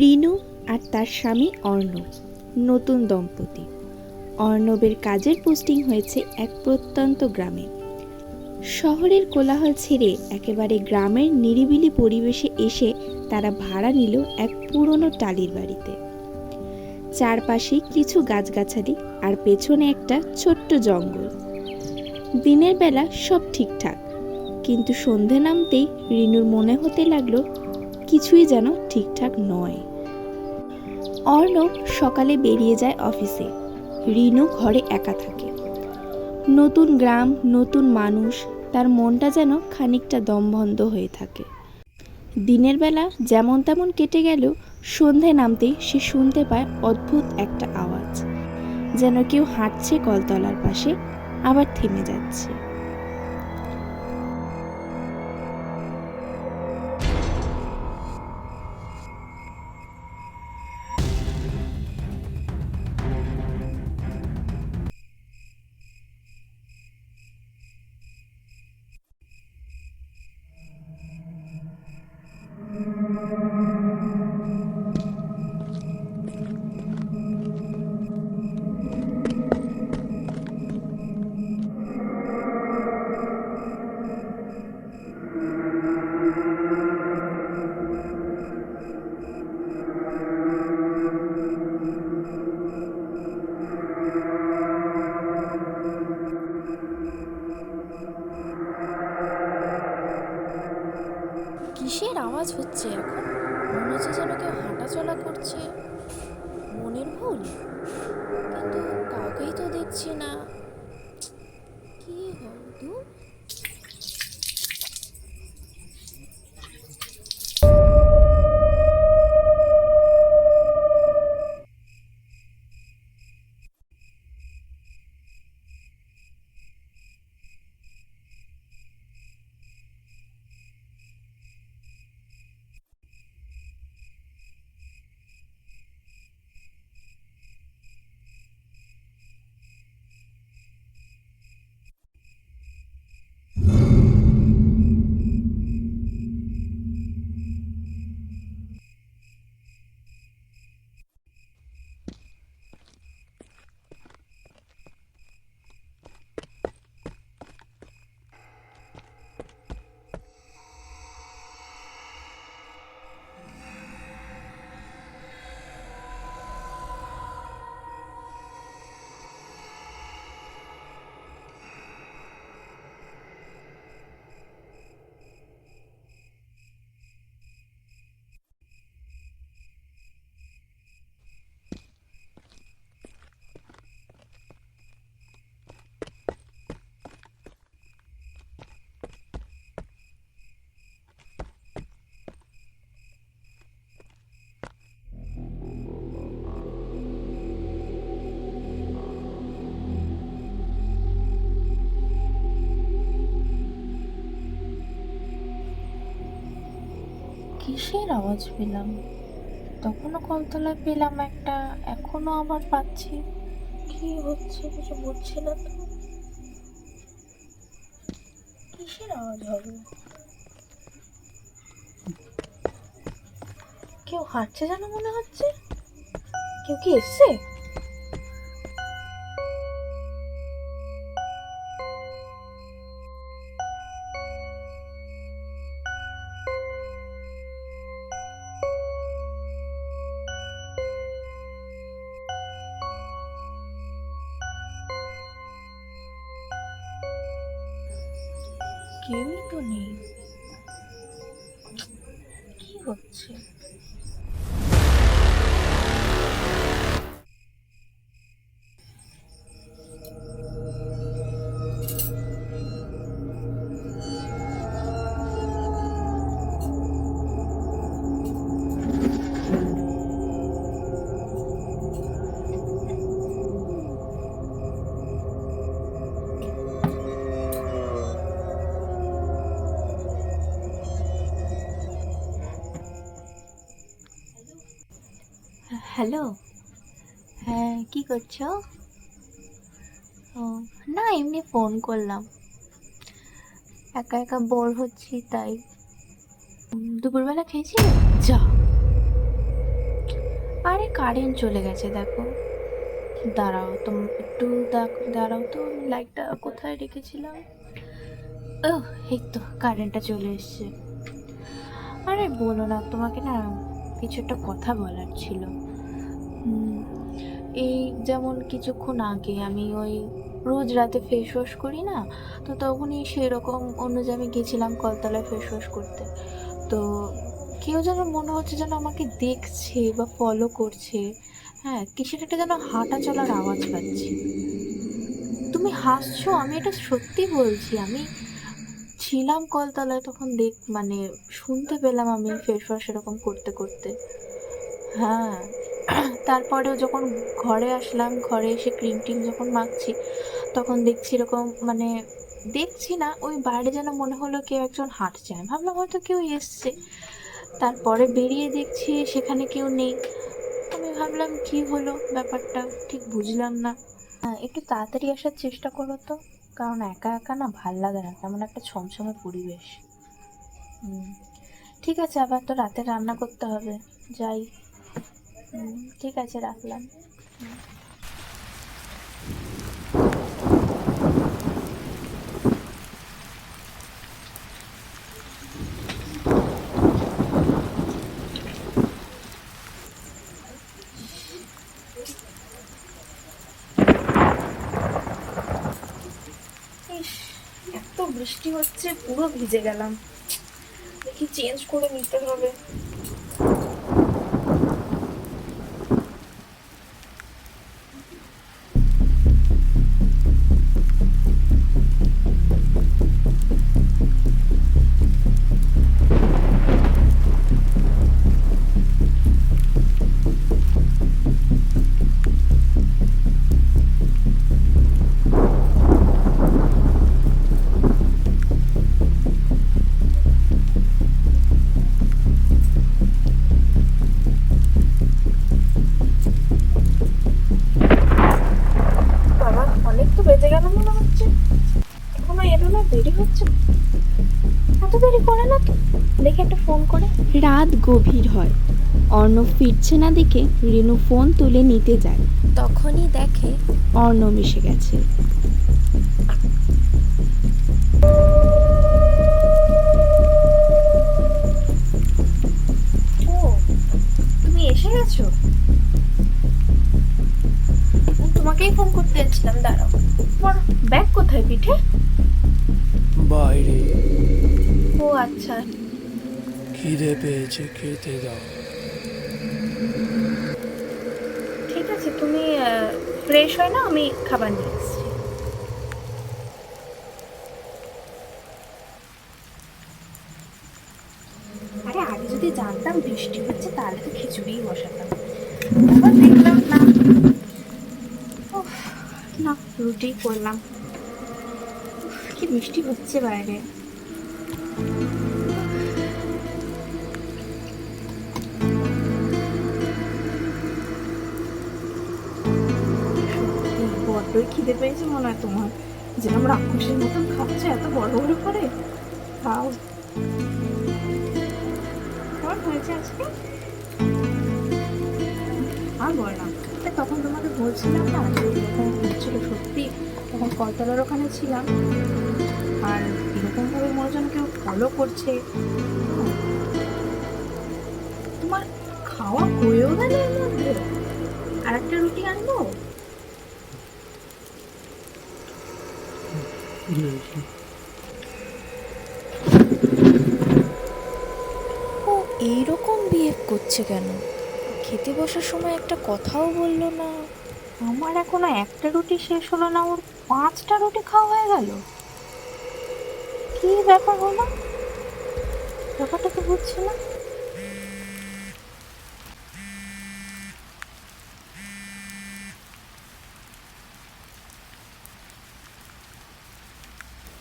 রিনু আর তার স্বামী অর্ণব নতুন দম্পতি। অর্ণবের কাজের পোস্টিং হয়েছে এক প্রত্যন্ত গ্রামে। শহরের কোলাহল ছেড়ে একেবারে গ্রামের নিরিবিলি পরিবেশে এসে তারা ভাড়া নিল এক পুরনো টালির বাড়িতে। চারপাশে কিছু গাছগাছালি আর পেছনে একটা ছোট্ট জঙ্গল। দিনের বেলা সব ঠিকঠাক, কিন্তু সন্ধে নামতেই রিনুর মনে হতে লাগলো কিছুই যেন ঠিকঠাক নয়। অর্ণব সকালে বেরিয়ে যায় অফিসে, রিনু ঘরে একা থাকে। নতুন গ্রাম, নতুন মানুষ, তার মনটা যেন খানিকটা দমবন্ধ হয়ে থাকে। দিনের বেলা যেমন তেমন কেটে গেল, সন্ধে নামতেই সে শুনতে পায় অদ্ভুত একটা আওয়াজ, যেন কেউ হাঁটছে কলতলার পাশে, আবার থেমে যাচ্ছে। কিসের আওয়াজ হচ্ছে এখন? মনে হচ্ছে যেন কেউ হাঁটাচলা করছে। মনের ভুল? কিন্তু কাউকেই তো দেখছি না। কি হতো? কিসের আওয়াজ পেলাম? তখনও কলতলায় পেলাম একটা, এখনো আবার পাচ্ছি। কি হচ্ছে কিছু বুঝছি না তো। কিসের আওয়াজ হবে? কেউ হাঁটছে যেন মনে হচ্ছে। কেউ কি এসছে? কেউই তো নেই। কি হচ্ছে? হ্যালো। হ্যাঁ, কি করছো? ও, না এমনি ফোন করলাম, একা একা বোর হচ্ছি তাই। দুপুরবেলা খেয়েছিলে? যা, আরে কারেন্ট চলে গেছে দেখো। দাঁড়াও তো, একটু দাঁড়াও তো, আমি লাইটটা কোথায় রেখেছিলাম। ও, এই তো কারেন্টটা চলে এসছে। আরে বলো না, তোমাকে না কিছু একটা কথা বলার ছিল। হুম, এই যেমন কিছুক্ষণ আগে আমি ওই রোজ রাতে ফেস ওয়াশ করি না, তো তখনই সেরকম অন্য জায়গায় গেছিলাম কলতলায় ফেস ওয়াশ করতে। তো কেউ যেন মনে হচ্ছে যেন আমাকে দেখছে বা ফলো করছে। হ্যাঁ, কিসের একটা যেন হাঁটা চলার আওয়াজ পাচ্ছি। তুমি হাসছো, আমি এটা সত্যি বলছি। আমি ছিলাম কলতলায় তখন, মানে শুনতে পেলাম আমি ফেস ওয়াশ এরকম করতে করতে। হ্যাঁ, তারপরেও যখন ঘরে আসলাম, ঘরে এসে ক্রিম টিম যখন মাখছি, তখন দেখছি এরকম, মানে দেখছি না, ওই বাইরে যেন মনে হলো কেউ একজন হাঁটছে। আমি ভাবলাম হয়তো কেউ এসছে। তারপরে বেরিয়ে দেখছি সেখানে কেউ নেই। আমি ভাবলাম কি হলো ব্যাপারটা, ঠিক বুঝলাম না। হ্যাঁ, একটু তাড়াতাড়ি আসার চেষ্টা করো তো, কারণ একা একা না ভাল লাগে না, কেমন একটা ছমছমে পরিবেশ। হুম, ঠিক আছে, আবার তো রাতে রান্না করতে হবে, যাই। ঠিক আছে, রাখলাম। ইস, এত বৃষ্টি হচ্ছে, পুরো ভিজে গেলাম। দেখি চেঞ্জ করে নিতে হবে। বাবা, অনেক তো বেজে গেল মনে হচ্ছে, এখনো এলো না, দেরি হচ্ছে। এত দেরি করে না তো, দেখি একটা ফোন করে। রাত গভীর হয়। অর্ণব ফিরছে না দেখে রিনু ফোন তুলে নিতে যায়। তখনই দেখে অর্ণব এসে গেছে। ও, তুমি এসে গেছো? তোমাকেই ফোন করতে যাচ্ছিলাম, দাঁড়াও। তোমার ব্যাগ কোথায়, পিঠে? বাইরে। ও আচ্ছা। খিদে পেয়েছে, খেতে দাও। ঠিক আছে, তুমি ফ্রেশ হয় না, আমি খাবার নিয়ে এসেছি। আরে আগে যদি জানতাম বৃষ্টি হচ্ছে, তাহলে তো খিচুড়িই বসাতাম। আবার দেখলাম না। উফ, না, রুটি করলাম। কি বৃষ্টি হচ্ছে বাইরে। সত্যি বড্ডই খিদে পেয়েছে মনে হয় তোমার, যেরকম রাক্ষসের মতন খাচ্ছে এত বড় বড় করে। খাও। কেমন হয়েছে আজকে? আর বল না। তখন তোমাকে বলছিলাম না যে এরকম হচ্ছিল সত্যি, তখন কলতলার ওখানে ছিলাম, আর এরকম ভাবে মনে যেন কেউ ফলো করছে। তোমার খাওয়া হয়েও গেল এর মধ্যে? আর একটা রুটি আনবো? ও এইরকম বিহেভ করছে কেন? খেতে বসার সময় একটা কথাও বললো না। আমার এখনো একটা রুটি শেষ হলো না, ওর 5টা রুটি খাওয়া হয়ে গেল। কি ব্যাপার হলো? ব্যাপারটা তো বুঝছি না।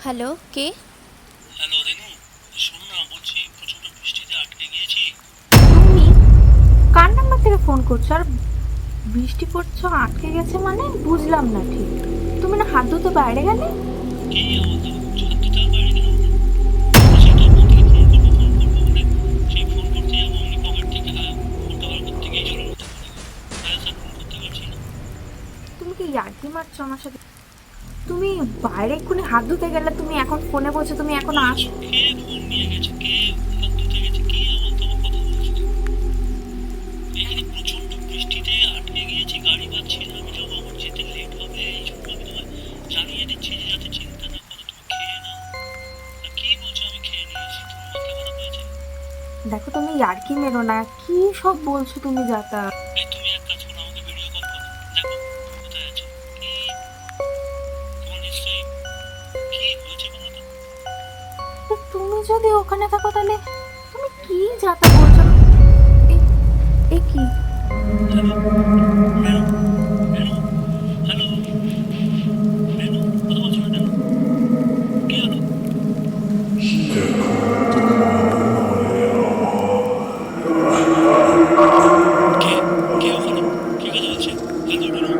হ্যালো, কে? হ্যালো রেনু, শোনো না, বলছি প্রচন্ড বৃষ্টিতে আটকে গিয়েছি। তুমি কার নাম্বার থেকে ফোন করছো? আর বৃষ্টি পড়ছো, আটকে গেছে মানে বুঝলাম না ঠিক। তুমি না হাত ধুতে বাইরে গেলে? কি আওয়াজ, ছাদটা বাইরে গেলাম না, সেটা বন্ধুকে ফোন করবো বলে সেই ফোন করতে যাবো, অমনি পকেট থেকে ফোনটা বার করতে গিয়ে জলের মধ্যে পড়ে গেল। কি মারছো আমার সাথে? তুমি বাইরে এক্ষুনি হাত ধুতে গেলে, তুমি এখন ফোনে বলছো তুমি এখন আস। কে ফোন নিয়ে গেছে, কে হাত ধুতে গেছে, কে আমার তো আমার কথা বলছো? এখানে প্রচন্ড বৃষ্টিতে আটকে গিয়েছি, গাড়ি পাচ্ছি না, আমি যাবো, আমার যেতে লেট হবে, এই জন্য আমি তোমায় জানিয়ে দিচ্ছি যে যাতে চিন্তা না করো, তুমি খেয়ে নাও। আর কি বলছো, আমি খেয়ে নিয়েছি, তোমার মাথা খারাপ হয়েছে? দেখো তুমি ইয়ার্কি মেরো না, কি সব বলছো তুমি যাতা। এই তুমি এক কাজ করো, আমাকে ভিডিও কল করো, দেখো তুমি কোথায় আছো। কি তোমার নিশ্চয়ই কি হয়েছে বলো তো? তুমি যদি ওখানে থাকো তাহলে তুমি কি যাতা বলছো? এ কি? হ্যালো রেনু, রেনু, হ্যালো রেনু, কথা বলছো না কেন? কি হলো? কে কে ওখানে? কে কথা বলছে? হ্যালো রেনু,